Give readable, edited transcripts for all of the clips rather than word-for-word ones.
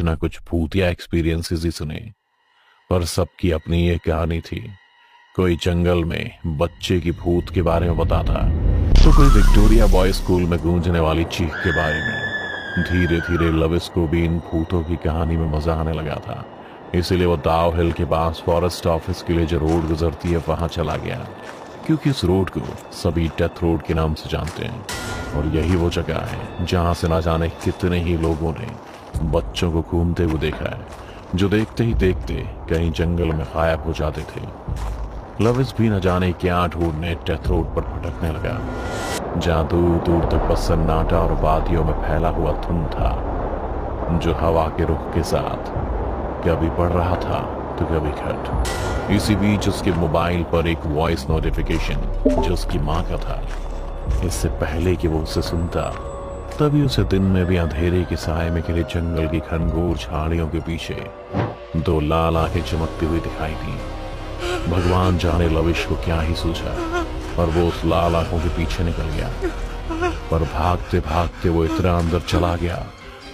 ना कुछ भूतिया एक्सपीरियंसेस ही सुने, पर सबकी अपनी एक कहानी थी। कोई जंगल में बच्चे की भूत के बारे में बताता, तो कोई विक्टोरिया बॉय स्कूल में गूंजने वाली चीख के बारे में। धीरे धीरे लविस को भी इन भूतों की कहानी में मजा आने लगा था, इसीलिए वो दाव हिल के पास फॉरेस्ट ऑफिस के लिए जो रोड गुजरती है वहां चला गया, क्योंकि इस रोड को सभी डेथ रोड के नाम से जानते हैं। और यही वो जगह है जहां से ना जाने कितने ही लोगों ने बच्चों को घूमते हुए देखा है, जो देखते ही देखते कहीं जंगल में गायब हो जाते थे। लविस भी न जाने क्या ढूंढने डेथ रोड पर भटकने लगा, जहां दूर दूर तक बस सन्नाटा और वादियों में फैला हुआ धुंध था, जो हवा के रुख के साथ कभी बढ़ रहा था तो कभी घट। इसी बीच उसके मोबाइल पर एक वॉइस नोटिफिकेशन जो उसकी माँ का था। इससे पहले कि वो उसे सुनता, तभी उसे दिन में भी अंधेरे के साए में घिरे जंगल की घनघोर झाड़ियों के पीछे दो लाल आंखें चमकती हुई दिखाई दी। भगवान जाने लविश को क्या ही सूझा, और वो उस लाल आंखों के पीछे निकल गया। पर भागते भागते वो इतना अंदर चला गया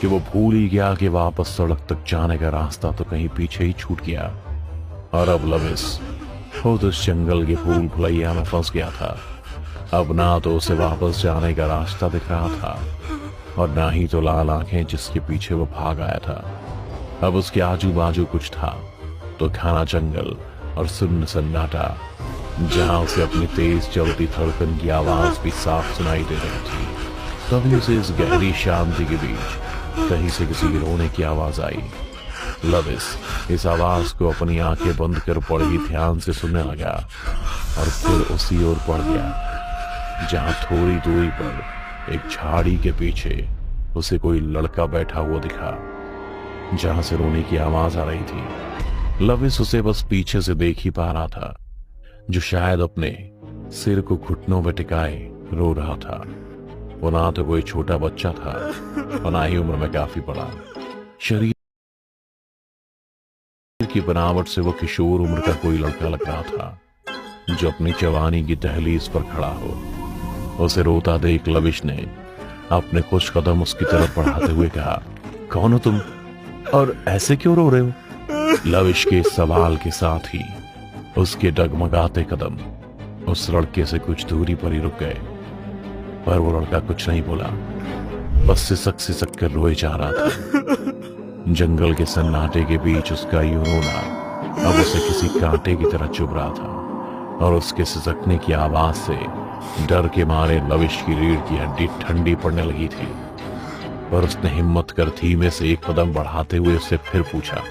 कि वो भूल ही गया कि वापस सड़क तक जाने का रास्ता तो कहीं पीछे ही छूट गया। और अब लविस खुद उस जंगल के भूल भुलैया में फंस गया था। अब ना तो उसे वापस जाने का रास्ता दिख रहा था, और ना ही तो लाल आंखें जिसके पीछे वो भाग आया था। अब उसके आजू बाजू कुछ था तो घना जंगल और सुन्न सन्नाटा, जहां उसे अपनी तेज चलती धड़कन की आवाज भी साफ सुनाई दे रही थी। तभी उसे इस गहरी शांति के बीच कहीं से किसी के रोने की आवाज आई। लविस इस आवाज को अपनी आंखें बंद कर बड़े ही ध्यान से सुनने लगा, और फिर उसी ओर बढ़ गया, जहां थोड़ी दूरी पर एक झाड़ी के पीछे उसे कोई लड़का बैठा हुआ दिखा, जहां से रोने की आवाज आ रही थी। लविस उसे बस पीछे से देख ही पा रहा था, जो शायद अपने सिर को घुटनों में टिकाए रो रहा था। वो ना तो कोई छोटा बच्चा था और ना ही उम्र में काफी बड़ा। शरीर की बनावट से वो किशोर उम्र का कोई लड़का लग रहा था, जो अपनी जवानी की दहलीज पर खड़ा हो। उसे रोता देख लविश ने अपने कुछ कदम उसकी तरफ बढ़ाते हुए कहा, कौन हो तुम और ऐसे क्यों रो रहे हो? लविश के सवाल के साथ ही उसके डगमगाते कदम उस लड़के से कुछ दूरी पर ही रुक गए, पर वो लड़का कुछ नहीं बोला, बस सिसक कर रोए जा रहा था। जंगल के सन्नाटे के बीच उसका यूं रोना अब उसे किसी कांटे की तरह चुभ रहा था, और उसके सिसकने की आवाज से डर के मारे लविश की रीढ़ की हड्डी ठंडी पड़ने लगी थी। पर उसने हिम्मत कर धीमे से एक कदम बढ़ाते हुए उससे फिर पूछा,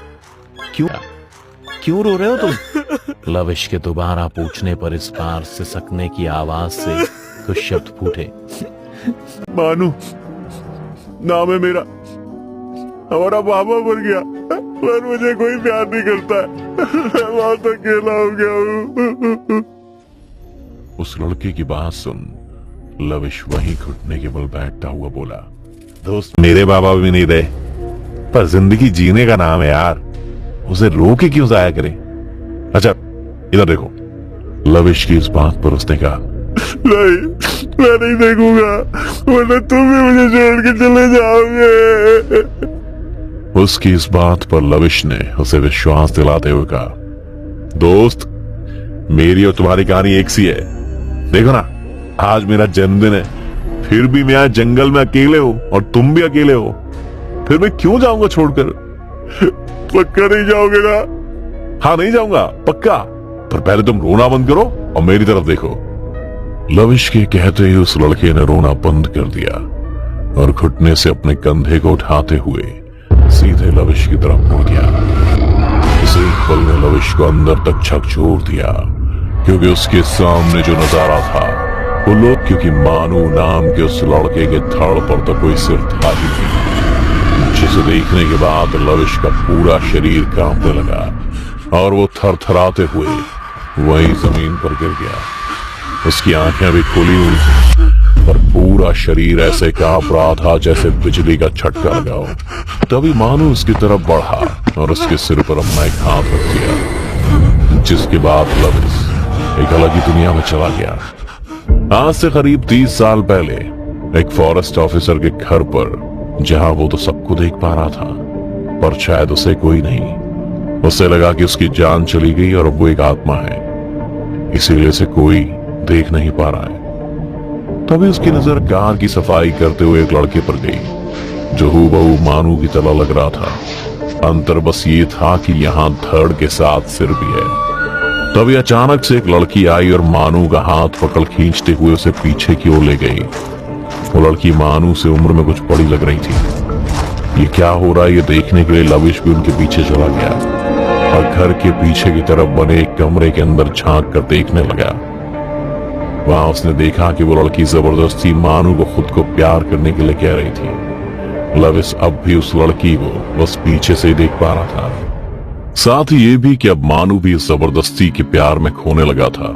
क्यों रो रहे हो तुम? लविश के दोबारा पूछने पर इस बार सिसकने की आवाज से कुछ शब्द फूटे। मानू नाम है मेरा, हमारा बाबा मर गया, पर मुझे कोई प्यार नहीं करता है। मैं बहुत अकेला हो गया हूँ। उस लड़के की बात सुन लविश वहीं घुटने के बल बैठता हुआ बोला, दोस्त मेरे बाबा भी नहीं रहे, पर जिंदगी जीने का नाम है यार, उसे रो के क्यों जाया करें? अच्छा इधर देखो। लविश की इस बात पर उसने कहा, नहीं मैं नहीं देखूंगा, वरना तुम भी मुझे छोड़ के चले जाओगे। उसकी इस बात पर लविश ने उसे विश्वास दिलाते हुए कहा, दोस्त मेरी और तुम्हारी कहानी एक सी है। देखो ना, आज मेरा जन्मदिन है, फिर भी मैं आज जंगल में अकेले हो और तुम भी अकेले हो, फिर मैं क्यों जाऊंगा छोड़कर? पक्का नहीं जाओगे ना? हाँ नहीं जाऊंगा पक्का, पर पहले तुम रोना बंद करो और मेरी तरफ देखो। लविश के कहते ही उस लड़के ने रोना बंद कर दिया और घुटने से अपने कंधे को उठाते हुए सीधे लविश की तरफ मुड़ गया। इस एक पल ने लविश को अंदर तक झकझोर दिया, क्योंकि उसके सामने जो नजारा था वो लोग, क्योंकि मानू नाम के उस लड़के के धड़ पर तो कोई सिर था ही नहीं, जिसे देखने के बाद लविश का पूरा शरीर कांपने लगा और वो थरथराते हुए वहीं जमीन पर गिर गया। उसकी आंखें भी खुली हुई थी, पर पूरा शरीर ऐसे कांप रहा था जैसे बिजली का झटका लगा हो। तभी मानू उसकी तरफ बढ़ा और उसके सिर पर अपना एक हाथ रख दिया, जिसके बाद लविश एक अलग ही दुनिया में चला गया। आज से करीब 30 साल पहले एक फॉरेस्ट ऑफिसर के घर पर, जहां वो तो सबको देख पा रहा था, पर शायद उसे कोई नहीं। उसे लगा कि उसकी जान चली गई और अब वो एक आत्मा है, इसीलिए उसे कोई देख नहीं पा रहा है। तभी उसकी नजर कार की सफाई करते हुए एक लड़के पर गई जो हूबहू मानू की तरह लग रहा था। अंतर बस ये था कि यहाँ धड़ के साथ सिर भी है। तभी अचानक से एक लड़की आई और मानू का हाथ पकड़ खींचते हुए उसे पीछे की ओर ले गई। वो लड़की मानू से उम्र में कुछ बड़ी लग रही थी। ये क्या हो रहा है ये देखने के लिए लविश भी उनके पीछे चला गया और घर के पीछे की तरफ बने एक कमरे के अंदर झांक कर देखने लगा। वहां उसने देखा कि वो लड़की जबरदस्ती मानू को खुद को प्यार करने के लिए कह रही थी। लविश अब भी उस लड़की को बस पीछे से ही देख पा रहा था, साथ ही ये भी कि अब मानू भी इस जबरदस्ती के प्यार में खोने लगा था।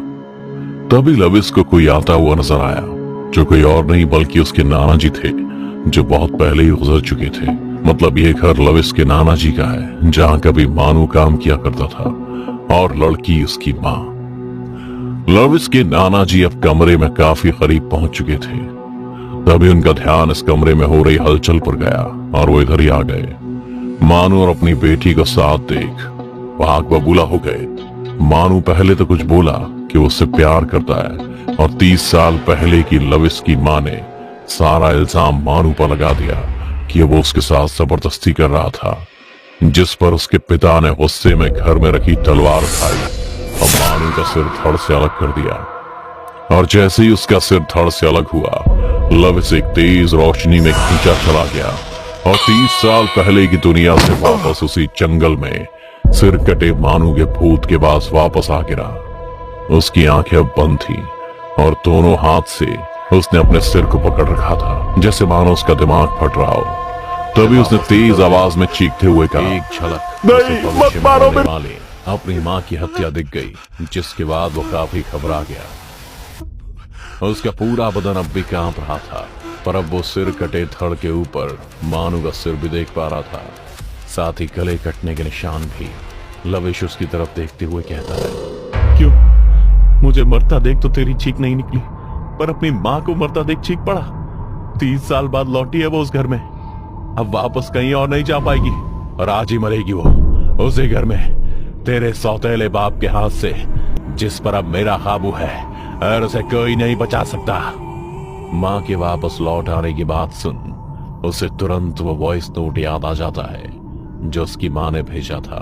तभी लविश को कोई आता हुआ नजर आया, जो कोई और नहीं बल्कि उसके नाना जी थे, जो बहुत पहले ही गुजर चुके थे। मतलब ये घर लविश के नाना जी का है, जहां कभी मानू काम किया करता था और लड़की उसकी माँ। लविश के नाना जी अब कमरे में काफी करीब पहुंच चुके थे। तभी उनका ध्यान इस कमरे में हो रही हलचल पर गया और वो इधर ही आ गए। मानू और अपनी बेटी को साथ देख वो आग बबूला हो गए। मानू पहले तो कुछ बोला कि वो उससे प्यार करता है और 30 साल पहले की लविश की माँ ने सारा इल्जाम मानू पर लगा दिया कि वो उसके साथ जबरदस्ती कर रहा था, जिस पर उसके पिता ने गुस्से में घर में रखी तलवार उठाई और मानू का सिर धड़ से अलग कर दिया। और जैसे ही उसका सिर धड़ से अलग हुआ, लविश एक तेज रोशनी में खींचा चला गया और 30 साल पहले की दुनिया से वापस उसी जंगल में सिर कटे मानू के भूत के पास वापस आ गिरा। उसकी आंखें अब बंद थी और दोनों हाथ से उसने अपने सिर को पकड़ रखा था, जैसे मानो उसका दिमाग फट रहा हो। तभी उसने तेज आवाज में चीखते हुए कहा, एक झलक नहीं, मत मारो वाले अपनी माँ की हत्या दिख गई, जिसके बाद वो काफी घबरा गया। उसका पूरा बदन अब भी कांप रहा था, पर अब वो सिर कटे धड़ के ऊपर मानू का सिर भी देख पा रहा था, साथ ही गले कटने के निशान भी। लविश उसकी तरफ देखते हुए कहता है, क्यों मुझे मरता देख तो तेरी चीख नहीं निकली, पर अपनी माँ को मरता देख चीख पड़ा। 30 साल बाद लौटी है वो उस घर में, अब वापस कहीं और नहीं जा पाएगी और आज ही मरेगी वो उसी घर में, तेरे सौतेले बाप के हाथ से, जिस पर अब मेरा काबू है और उसे कोई नहीं बचा सकता। माँ के वापस लौट आने की बात सुन उसे तुरंत वो वॉइस नोट याद आ जाता है जो उसकी माँ ने भेजा था।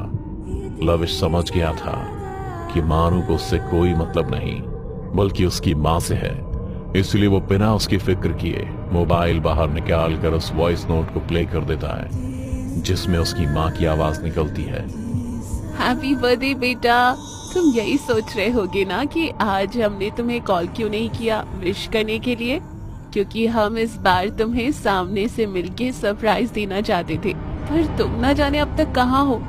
लविश समझ गया था कि मानू को उससे कोई मतलब नहीं बल्कि उसकी माँ से है, इसलिए वो बिना उसकी फिक्र किए मोबाइल बाहर निकाल कर उस वॉइस नोट को प्ले कर देता है, जिसमें उसकी माँ की आवाज निकलती है। हैप्पी बर्थडे बेटा, तुम यही सोच रहे होगे ना कि आज हमने तुम्हें कॉल क्यों नहीं किया विश करने के लिए, क्योंकि हम इस बार तुम्हें सामने से मिलके सरप्राइज देना चाहते थे, पर तुम ना जाने अब तक कहाँ हो।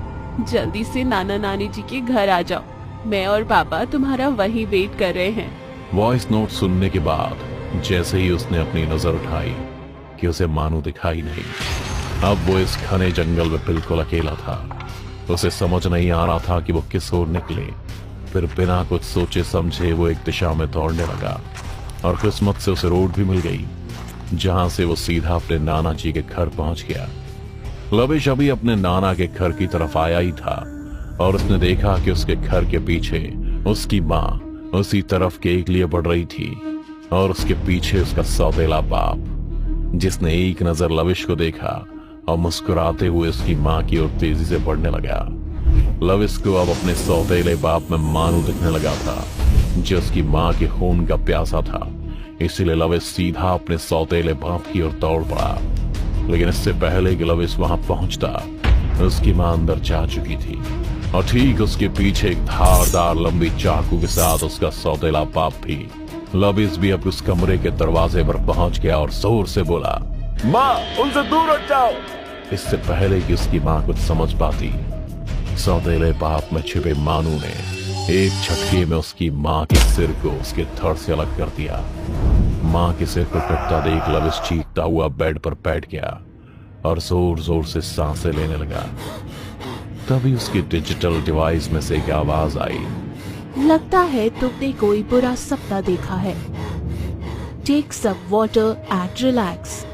जल्दी से नाना नानी जी के घर आ जाओ, मैं और पापा तुम्हारा वहीं वेट कर रहे हैं। वॉइस नोट सुनने के बाद जैसे ही उसने अपनी नजर उठाई कि उसे मानू दिखाई नहीं। अब वो इस घने जंगल में बिल्कुल अकेला था। उसे समझ नहीं आ रहा था कि वो किस ओर निकले। फिर बिना कुछ सोचे समझे वो एक दिशा में दौड़ने लगा और किस्मत से उसे रोड भी मिल गई, जहां से वो सीधा अपने नाना जी के घर पहुंच गया। लविश अभी अपने नाना के घर की तरफ आया ही था और उसने देखा कि उसके घर के पीछे उसकी माँ उसी तरफ के एक लिए बढ़ रही थी और उसके पीछे उसका सौतेला बाप, जिसने एक नजर लविश को देखा और मुस्कुराते हुए उसकी माँ की ओर तेजी से बढ़ने लगा। लविश को अब अपने सौतेले बाप में मानू दिखने लगा था, जो उसकी माँ के खून का प्यासा था। इसीलिए लविश सीधा अपने सौतेले बाप की ओर दौड़ पड़ा, लेकिन इससे पहले कि लविश वहां पहुंचता उसकी माँ अंदर जा चुकी थी और ठीक उसके पीछे एक धारदार लंबी चाकू के साथ उसका सौतेला बाप भी। लविश भी अब उस कमरे के दरवाजे पर पहुंच गया और जोर से बोला, माँ उनसे दूर हट जाओ। इससे पहले कि उसकी माँ कुछ समझ पाती, सौतेले बाप में छिपे मानू ने एक झटके में उसकी माँ के सिर को उसके धड़ से अलग कर दिया। माँ के सिर को कटता देख लविश चीखता हुआ बेड पर बैठ गया और जोर जोर से सांसें लेने लगा। तभी उसकी डिजिटल डिवाइस में से एक आवाज आई, लगता है तुमने कोई बुरा सपना देखा है। Take some water and relax.